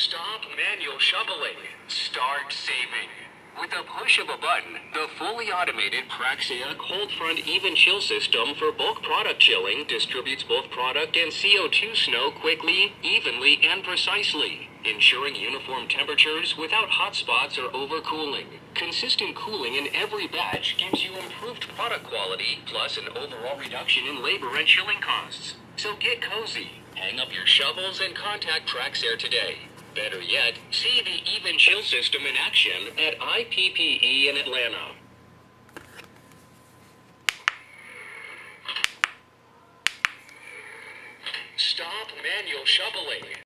Stop manual shoveling. Start saving. With a push of a button, the fully automated Praxair cold front even chill system for bulk product chilling distributes both product and CO2 snow quickly, evenly, and precisely, ensuring uniform temperatures without hot spots or overcooling. Consistent cooling in every batch gives you improved product quality, plus an overall reduction in labor and chilling costs. So get cozy, hang up your shovels, and contact Praxair today. Better yet, see the Even Chill system in action at IPPE in Atlanta. Stop manual shoveling.